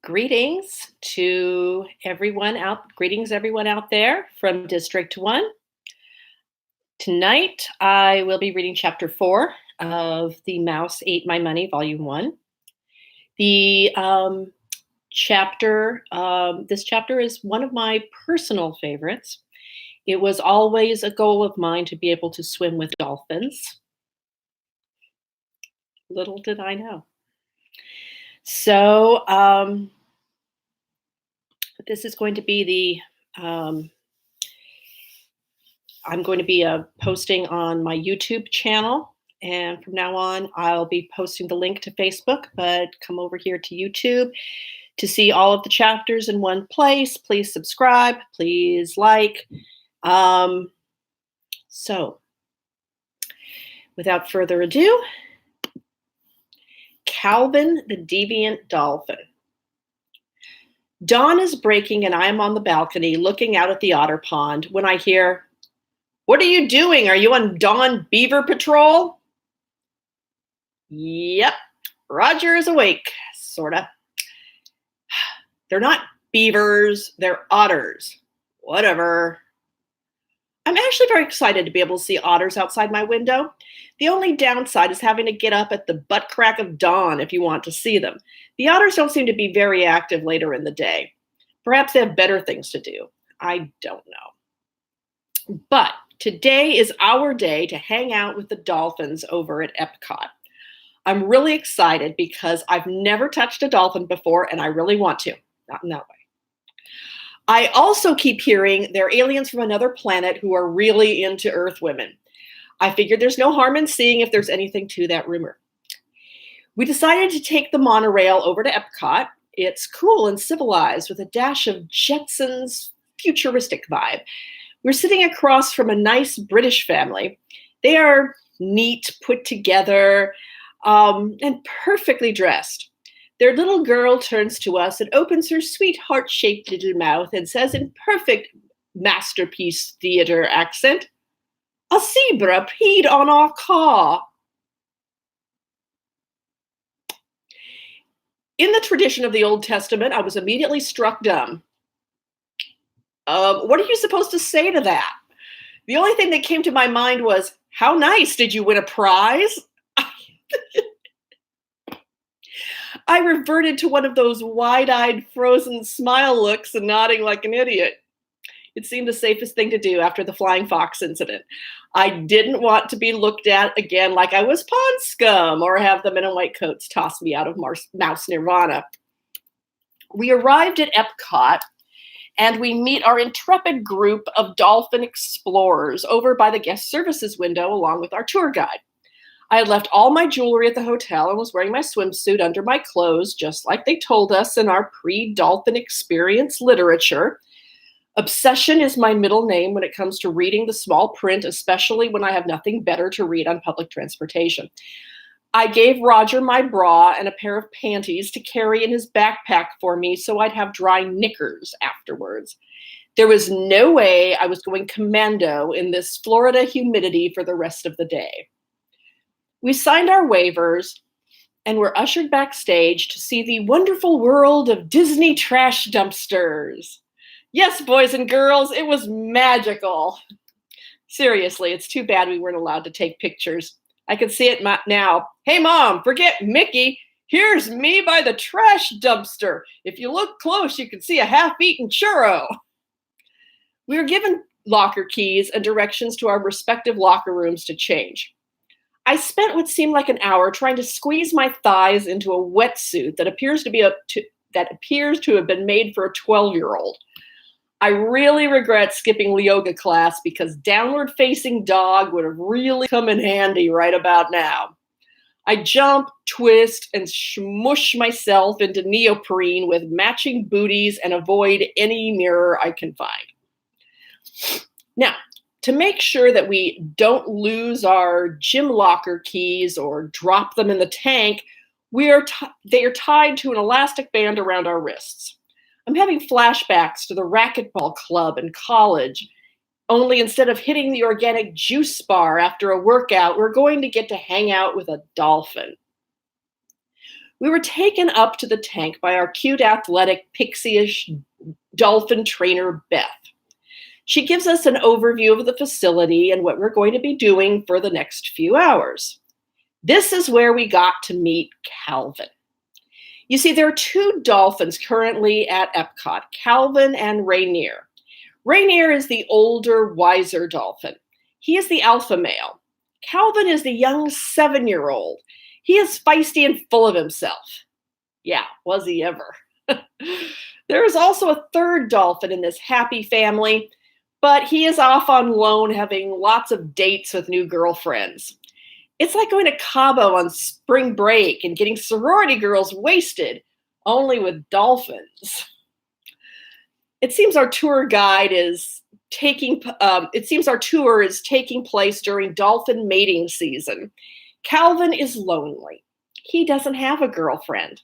Greetings everyone out there from District 1. Tonight I will be reading chapter 4 of The Mouse Ate My Money, Volume 1. This chapter is one of my personal favorites. It was always a goal of mine to be able to swim with dolphins. Little did I know. So this is going to be I'm going to be posting on my YouTube channel. And from now on, I'll be posting the link to Facebook, but come over here to YouTube to see all of the chapters in one place. Please subscribe, please like. So without further ado, Calvin the Deviant Dolphin. Dawn is breaking and I am on the balcony looking out at the otter pond when I hear, "What are you doing? Are you on Dawn Beaver Patrol?" Yep, Roger is awake, sorta. They're not beavers, they're otters. Whatever. I'm actually very excited to be able to see otters outside my window. The only downside is having to get up at the butt crack of dawn if you want to see them. The otters don't seem to be very active later in the day. Perhaps they have better things to do. I don't know. But today is our day to hang out with the dolphins over at Epcot. I'm really excited because I've never touched a dolphin before and I really want to. Not in that way. I also keep hearing they're aliens from another planet who are really into Earth women. I figured there's no harm in seeing if there's anything to that rumor. We decided to take the monorail over to Epcot. It's cool and civilized with a dash of Jetsons futuristic vibe. We're sitting across from a nice British family. They are neat, put together, and perfectly dressed. Their little girl turns to us and opens her sweet heart-shaped little mouth and says in perfect masterpiece theater accent, "A zebra peed on our car." In the tradition of the Old Testament, I was immediately struck dumb. What are you supposed to say to that? The only thing that came to my mind was, how nice, did you win a prize? I reverted to one of those wide-eyed frozen smile looks and nodding like an idiot. It seemed the safest thing to do after the flying fox incident. I didn't want to be looked at again like I was pond scum or have the men in white coats toss me out of mouse nirvana. We arrived at Epcot and we meet our intrepid group of dolphin explorers over by the guest services window along with our tour guide. I had left all my jewelry at the hotel and was wearing my swimsuit under my clothes, just like they told us in our pre-dolphin experience literature. Obsession is my middle name when it comes to reading the small print, especially when I have nothing better to read on public transportation. I gave Roger my bra and a pair of panties to carry in his backpack for me so I'd have dry knickers afterwards. There was no way I was going commando in this Florida humidity for the rest of the day. We signed our waivers and were ushered backstage to see the wonderful world of Disney trash dumpsters. Yes, boys and girls, it was magical. Seriously, it's too bad we weren't allowed to take pictures. I can see it now. Hey, Mom, forget Mickey. Here's me by the trash dumpster. If you look close, you can see a half-eaten churro. We were given locker keys and directions to our respective locker rooms to change. I spent what seemed like an hour trying to squeeze my thighs into a wetsuit that appears to have been made for a 12-year-old. I really regret skipping yoga class because downward-facing dog would have really come in handy right about now. I jump, twist, and smush myself into neoprene with matching booties and avoid any mirror I can find. Now, to make sure that we don't lose our gym locker keys or drop them in the tank, they are tied to an elastic band around our wrists. I'm having flashbacks to the racquetball club in college, only instead of hitting the organic juice bar after a workout, we're going to get to hang out with a dolphin. We were taken up to the tank by our cute, athletic, pixie-ish dolphin trainer, Beth. She gives us an overview of the facility and what we're going to be doing for the next few hours. This is where we got to meet Calvin. You see, there are two dolphins currently at Epcot, Calvin and Rainier. Rainier is the older, wiser dolphin. He is the alpha male. Calvin is the young 7-year-old. He is feisty and full of himself. Yeah, was he ever? There is also a third dolphin in this happy family, but he is off on loan having lots of dates with new girlfriends. It's like going to Cabo on spring break and getting sorority girls wasted, only with dolphins. It seems our tour is taking place during dolphin mating season. Calvin is lonely. He doesn't have a girlfriend.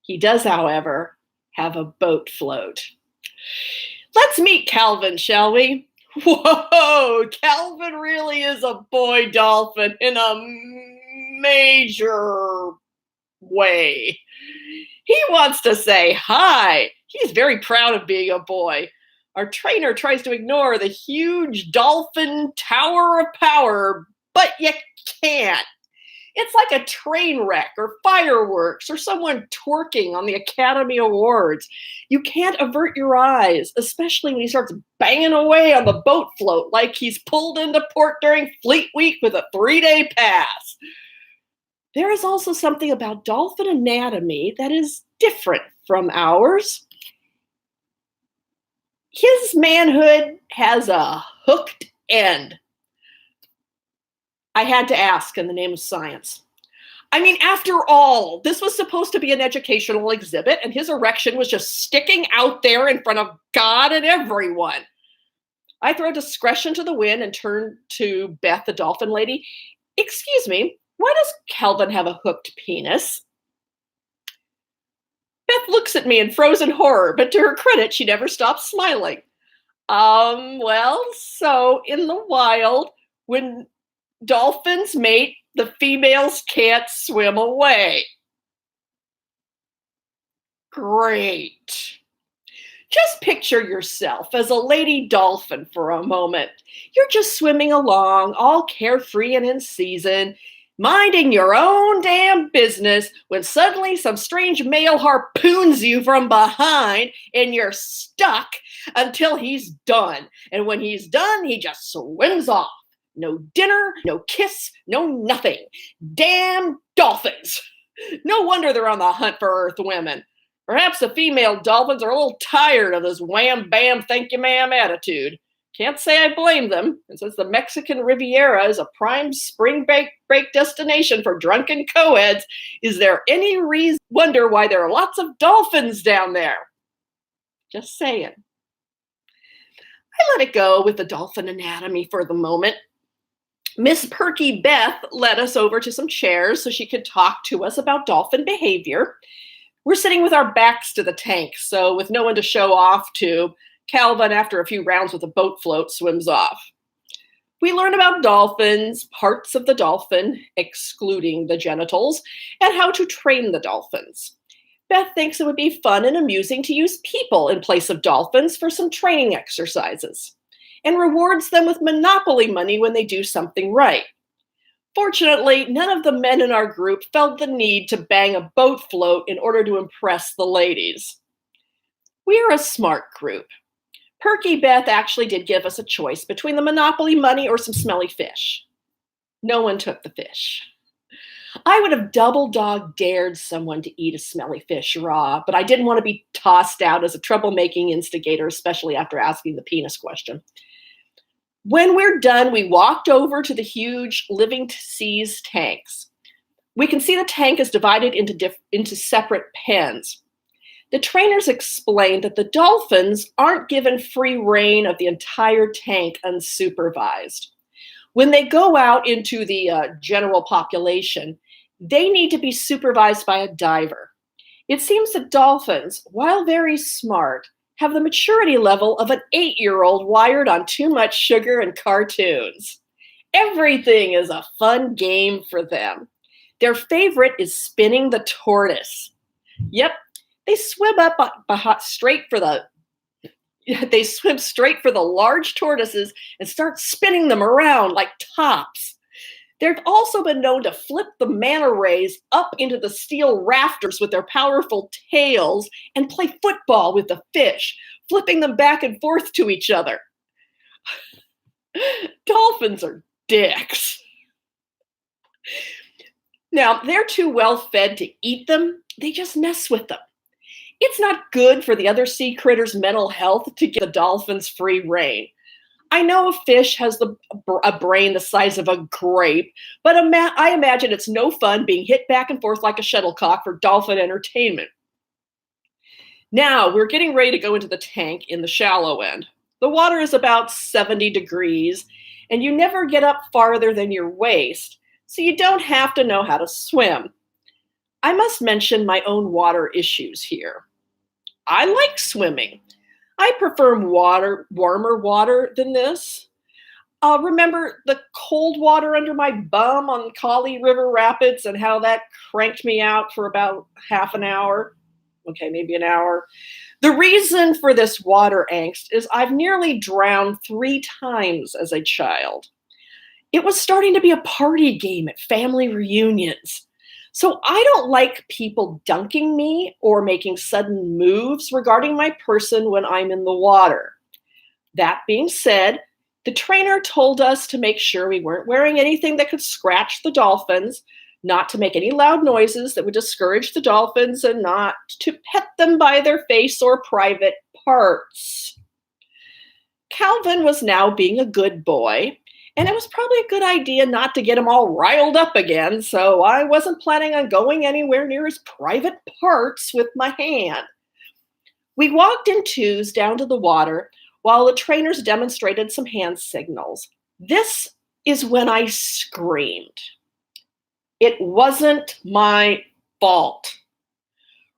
He does, however, have a boat float. Let's meet Calvin, shall we? Whoa, Calvin really is a boy dolphin in a major way. He wants to say hi. He's very proud of being a boy. Our trainer tries to ignore the huge dolphin tower of power, but you can't. It's like a train wreck or fireworks or someone twerking on the Academy Awards. You can't avert your eyes, especially when he starts banging away on the boat float like he's pulled into port during Fleet Week with a 3-day pass. There is also something about dolphin anatomy that is different from ours. His manhood has a hooked end. I had to ask in the name of science. I mean, after all, this was supposed to be an educational exhibit, and his erection was just sticking out there in front of God and everyone. I throw discretion to the wind and turn to Beth, the dolphin lady. Excuse me, why does Calvin have a hooked penis? Beth looks at me in frozen horror, but to her credit, she never stops smiling. Well, so in the wild, when dolphins mate, the females can't swim away. Great. Just picture yourself as a lady dolphin for a moment. You're just swimming along, all carefree and in season, minding your own damn business, when suddenly some strange male harpoons you from behind and you're stuck until he's done. And when he's done, he just swims off. No dinner, no kiss, no nothing. Damn dolphins. No wonder they're on the hunt for Earth women. Perhaps the female dolphins are a little tired of this wham bam thank you ma'am attitude. Can't say I blame them. And since the Mexican Riviera is a prime spring break destination for drunken co-eds, is there any wonder why there are lots of dolphins down there? Just saying. I let it go with the dolphin anatomy for the moment. Miss Perky Beth led us over to some chairs so she could talk to us about dolphin behavior. We're sitting with our backs to the tank, so with no one to show off to, Calvin, after a few rounds with a boat float, swims off. We learn about dolphins, parts of the dolphin, excluding the genitals, and how to train the dolphins. Beth thinks it would be fun and amusing to use people in place of dolphins for some training exercises, and rewards them with Monopoly money when they do something right. Fortunately, none of the men in our group felt the need to bang a boat float in order to impress the ladies. We're a smart group. Perky Beth actually did give us a choice between the Monopoly money or some smelly fish. No one took the fish. I would have double dog dared someone to eat a smelly fish raw, but I didn't want to be tossed out as a troublemaking instigator, especially after asking the penis question. When we're done, we walked over to the huge living seas tanks. We can see the tank is divided into separate pens. The trainers explained that the dolphins aren't given free rein of the entire tank unsupervised. When they go out into the general population, they need to be supervised by a diver. It seems that dolphins, while very smart, have the maturity level of an 8-year-old wired on too much sugar and cartoons. Everything is a fun game for them. Their favorite is spinning the tortoise. Yep, they swim up straight for the they swim straight for the large tortoises and start spinning them around like tops. They've also been known to flip the manta rays up into the steel rafters with their powerful tails and play football with the fish, flipping them back and forth to each other. Dolphins are dicks. Now, they're too well fed to eat them. They just mess with them. It's not good for the other sea critters' mental health to give the dolphins free rein. I know a fish has a brain the size of a grape, but I imagine it's no fun being hit back and forth like a shuttlecock for dolphin entertainment. Now, we're getting ready to go into the tank in the shallow end. The water is about 70 degrees, and you never get up farther than your waist, so you don't have to know how to swim. I must mention my own water issues here. I like swimming. I prefer warmer water than this. Remember the cold water under my bum on Kali River Rapids and how that cranked me out for about half an hour? Okay, maybe an hour. The reason for this water angst is I've nearly drowned 3 times as a child. It was starting to be a party game at family reunions. So I don't like people dunking me or making sudden moves regarding my person when I'm in the water. That being said, the trainer told us to make sure we weren't wearing anything that could scratch the dolphins, not to make any loud noises that would discourage the dolphins, and not to pet them by their face or private parts. Calvin was now being a good boy, and it was probably a good idea not to get him all riled up again, so I wasn't planning on going anywhere near his private parts with my hand. We walked in twos down to the water while the trainers demonstrated some hand signals. This is when I screamed. It wasn't my fault.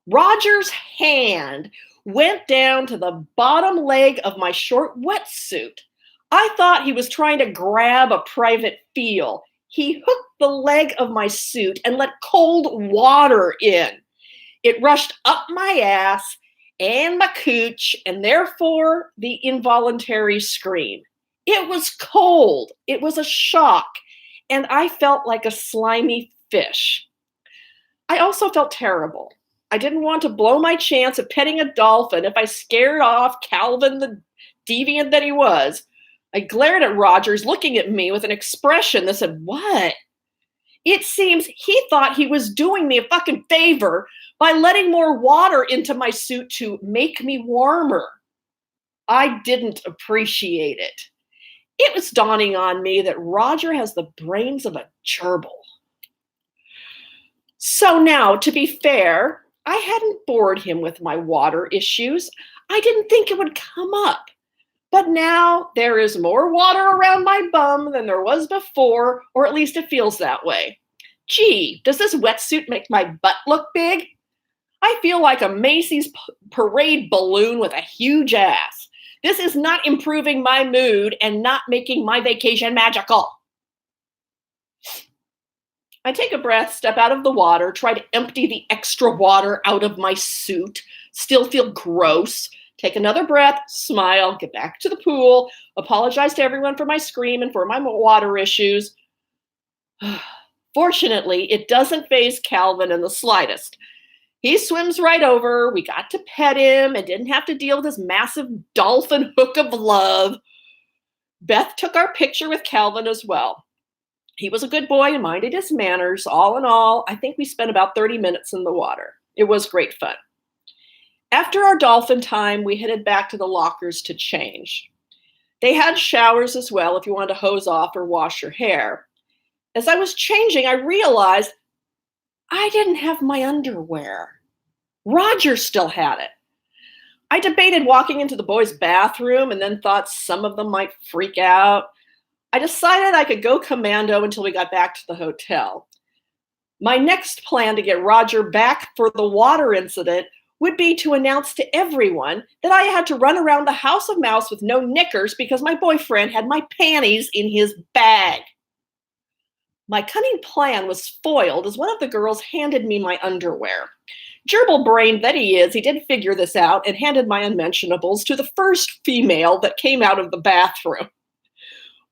Roger's hand went down to the bottom leg of my short wetsuit. I thought he was trying to grab a private feel. He hooked the leg of my suit and let cold water in. It rushed up my ass and my cooch, and therefore the involuntary scream. It was cold. It was a shock, and I felt like a slimy fish. I also felt terrible. I didn't want to blow my chance of petting a dolphin if I scared off Calvin, the deviant that he was. I glared at Rogers, looking at me with an expression that said, "What?" It seems he thought he was doing me a fucking favor by letting more water into my suit to make me warmer. I didn't appreciate it. It was dawning on me that Roger has the brains of a gerbil. So now, to be fair, I hadn't bored him with my water issues. I didn't think it would come up. But now there is more water around my bum than there was before, or at least it feels that way. Gee, does this wetsuit make my butt look big? I feel like a Macy's parade balloon with a huge ass. This is not improving my mood and not making my vacation magical. I take a breath, step out of the water, try to empty the extra water out of my suit, still feel gross, take another breath, smile, get back to the pool, apologize to everyone for my scream and for my water issues. Fortunately, it doesn't faze Calvin in the slightest. He swims right over. We got to pet him and didn't have to deal with this massive dolphin hook of love. Beth took our picture with Calvin as well. He was a good boy and minded his manners. All in all, I think we spent about 30 minutes in the water. It was great fun. After our dolphin time, we headed back to the lockers to change. They had showers as well if you wanted to hose off or wash your hair. As I was changing, I realized I didn't have my underwear. Roger still had it. I debated walking into the boys' bathroom and then thought some of them might freak out. I decided I could go commando until we got back to the hotel. My next plan to get Roger back for the water incident would be to announce to everyone that I had to run around the House of Mouse with no knickers because my boyfriend had my panties in his bag. My cunning plan was foiled as one of the girls handed me my underwear. Gerbil brained that he is, he did figure this out and handed my unmentionables to the first female that came out of the bathroom.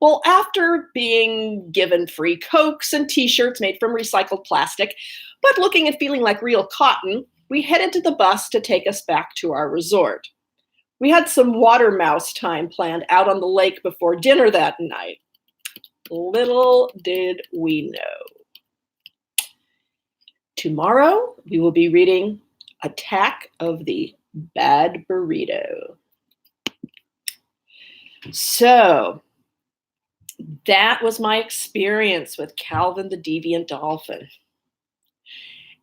Well, after being given free Cokes and t-shirts made from recycled plastic, but looking and feeling like real cotton, we headed to the bus to take us back to our resort. We had some water mouse time planned out on the lake before dinner that night. Little did we know. Tomorrow, we will be reading Attack of the Bad Burrito. So, that was my experience with Calvin the Deviant Dolphin.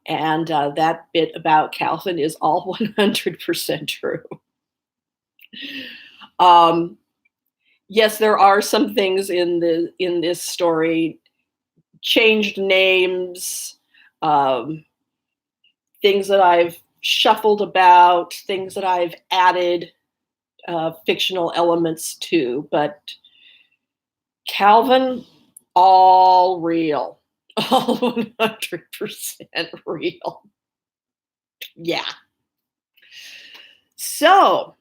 And that bit about Calvin is all 100% true. Yes, there are some things in this story, changed names, things that I've shuffled about, things that I've added fictional elements to, but Calvin, all real, all 100% real. Yeah. So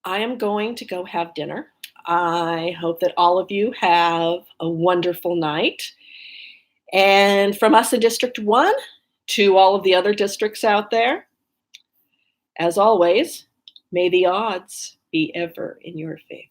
I am going to go have dinner. I hope that all of you have a wonderful night. And from us in District 1 to all of the other districts out there, as always, may the odds be ever in your favor.